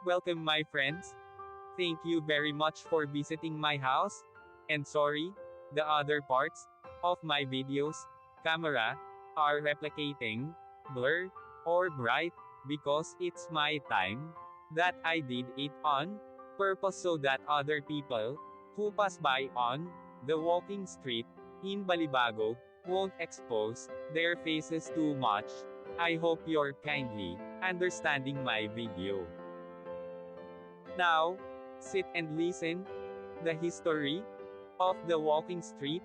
Welcome my friends. Thank you very much for visiting my house. And sorry, the other parts of my videos, camera, are replicating, blur, or bright, because it's my time, that I did it on purpose so that other people, who pass by on the walking street, in Balibago, won't expose their faces too much. I hope you're kindly understanding my video. Now, sit and listen the history of the walking street,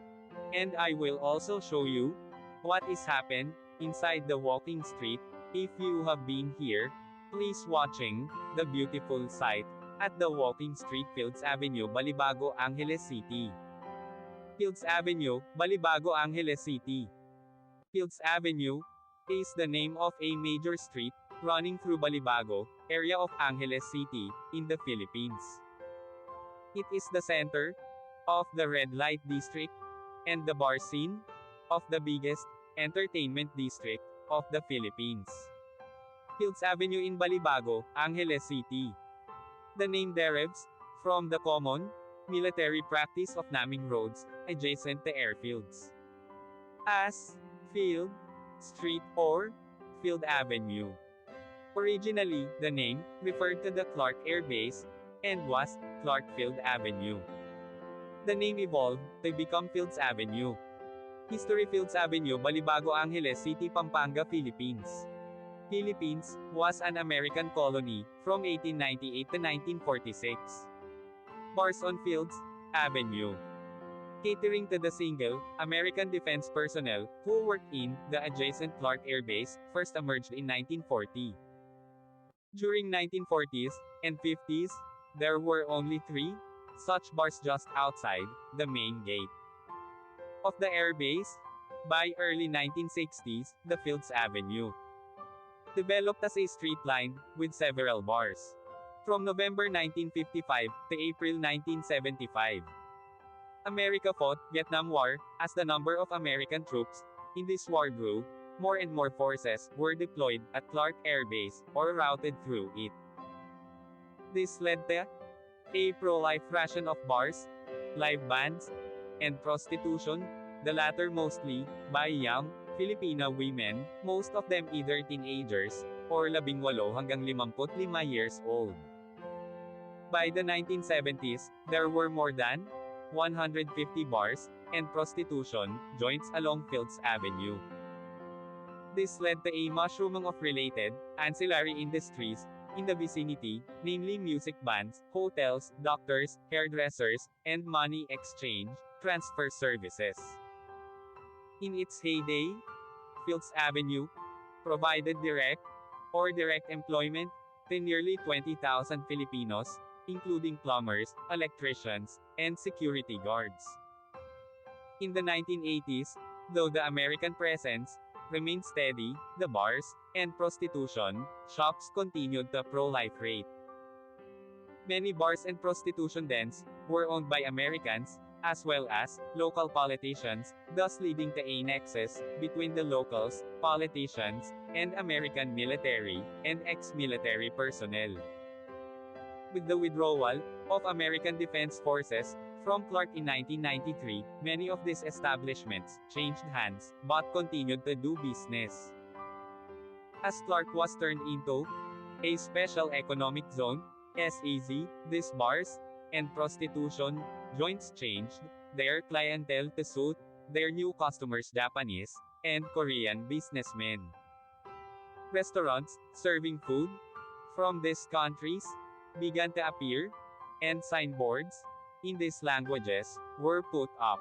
and I will also show you what is happened inside the walking street. If you have been here, please watching the beautiful sight at the walking street Fields Avenue, Balibago, Angeles City. Fields Avenue, Balibago, Angeles City. Fields Avenue is the name of a major street running through Balibago area of Angeles City in the Philippines. It is the center of the red light district and the bar scene of the biggest entertainment district of the Philippines. Fields Avenue in Balibago, Angeles City. The name derives from the common military practice of naming roads adjacent to airfields as Field Street or Field Avenue. Originally, the name referred to the Clark Air Base and was Clark Field Avenue. The name evolved to become Fields Avenue. History: Fields Avenue, Balibago, Angeles City, Pampanga, Philippines. Philippines was an American colony from 1898 to 1946. Bars on Fields Avenue, catering to the single American defense personnel who worked in the adjacent Clark Air Base, first emerged in 1940. During 1940s and 50s, there were only 3 such bars just outside the main gate of the air base. By early 1960s, the Fields Avenue developed as a street lined with several bars. From November 1955 to April 1975, America fought Vietnam War. As the number of American troops in this war grew, more and more forces were deployed at Clark Air Base or routed through it. This led to a pro-life ration of bars, live bands, and prostitution, the latter mostly by young Filipino women, most of them either teenagers or 18 hanggang 55 years old. By the 1970s, there were more than 150 bars and prostitution joints along Fields Avenue. This led to a mushrooming of related, ancillary industries in the vicinity, namely music bands, hotels, doctors, hairdressers, and money exchange, transfer services. In its heyday, Fields Avenue provided direct or direct employment to nearly 20,000 Filipinos, including plumbers, electricians, and security guards. In the 1980s, though the American presence remained steady, the bars and prostitution shops continued the pro-life rate. Many bars and prostitution dens were owned by Americans, as well as local politicians, thus leading to a nexus between the locals, politicians, and American military and ex-military personnel. With the withdrawal of American Defense Forces from Clark in 1993, many of these establishments changed hands, but continued to do business. As Clark was turned into a Special Economic Zone, SEZ, these bars and prostitution joints changed their clientele to suit their new customers, Japanese and Korean businessmen. Restaurants serving food from these countries began to appear, and signboards in these languages were put up.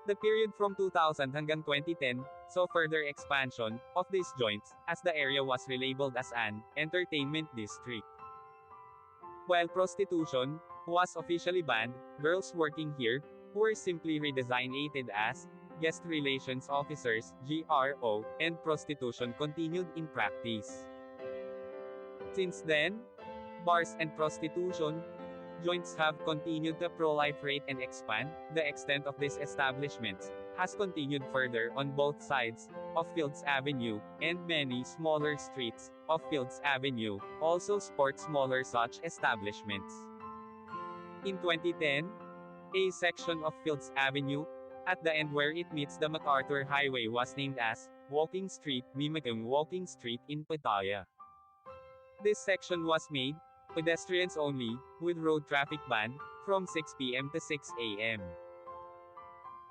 The period from 2000 hanggang 2010 saw further expansion of these joints, as the area was relabeled as an entertainment district. While prostitution was officially banned, girls working here were simply redesignated as guest relations officers (GRO), and prostitution continued in practice. Since then, bars and prostitution joints have continued to pro-life rate and expand. The extent of these establishments has continued further on both sides of Fields Avenue, and many smaller streets of Fields Avenue also sport smaller such establishments. In 2010, a section of Fields Avenue, at the end where it meets the MacArthur Highway, was named as Walking Street, mimicking Walking Street in Pattaya. This section was made pedestrians only, with road traffic ban from 6 p.m. to 6 a.m.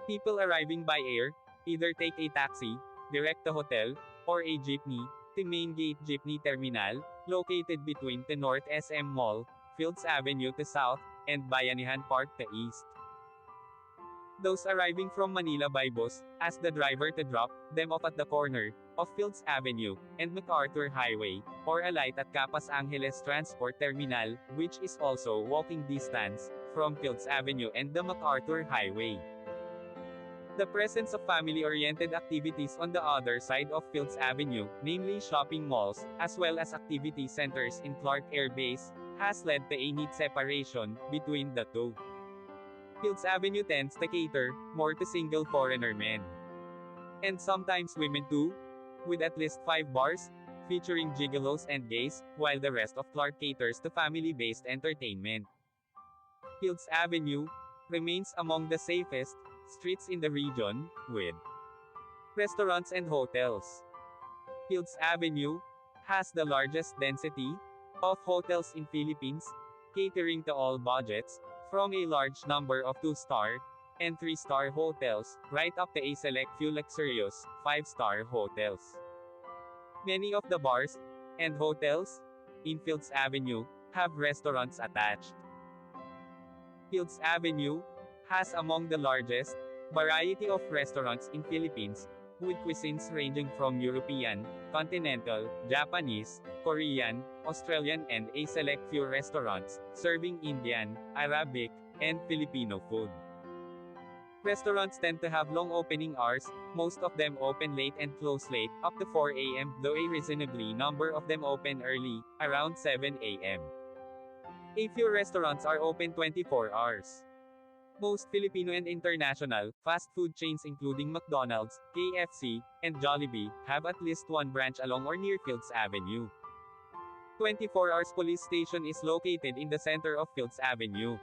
People arriving by air either take a taxi direct to hotel or a jeepney to Main Gate Jeepney Terminal, located between the North SM Mall, Fields Avenue to South, and Bayanihan Park to East. Those arriving from Manila by bus ask the driver to drop them off at the corner of Fields Avenue and MacArthur Highway, or alight at Capas Angeles Transport Terminal, which is also walking distance from Fields Avenue and the MacArthur Highway. The presence of family-oriented activities on the other side of Fields Avenue, namely shopping malls, as well as activity centers in Clark Air Base, has led to a neat separation between the two. Fields Avenue tends to cater more to single foreigner men, and sometimes women too, with at least 5 bars featuring gigolos and gays, while the rest of Clark caters to family-based entertainment. Fields Avenue remains among the safest streets in the region, with restaurants and hotels. Fields Avenue has the largest density of hotels in Philippines, catering to all budgets, from a large number of 2-star and 3-star hotels, right up to a select few luxurious 5-star hotels. Many of the bars and hotels in Fields Avenue have restaurants attached. Fields Avenue has among the largest variety of restaurants in Philippines, with cuisines ranging from European, continental, Japanese, Korean, Australian, and a select few restaurants serving Indian, Arabic, and Filipino food. Restaurants tend to have long opening hours, most of them open late and close late, up to 4 a.m., though a reasonably number of them open early, around 7 a.m. A few restaurants are open 24 hours. Most Filipino and international fast food chains including McDonald's, KFC, and Jollibee have at least one branch along or near Fields Avenue. 24 Hours Police Station is located in the center of Fields Avenue.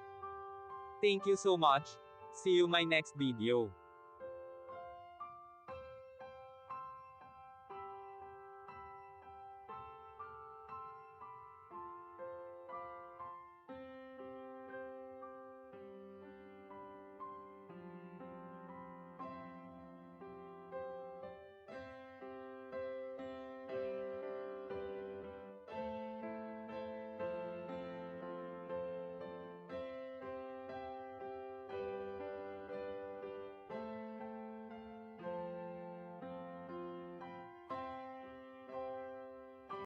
Thank you so much. See you my next video.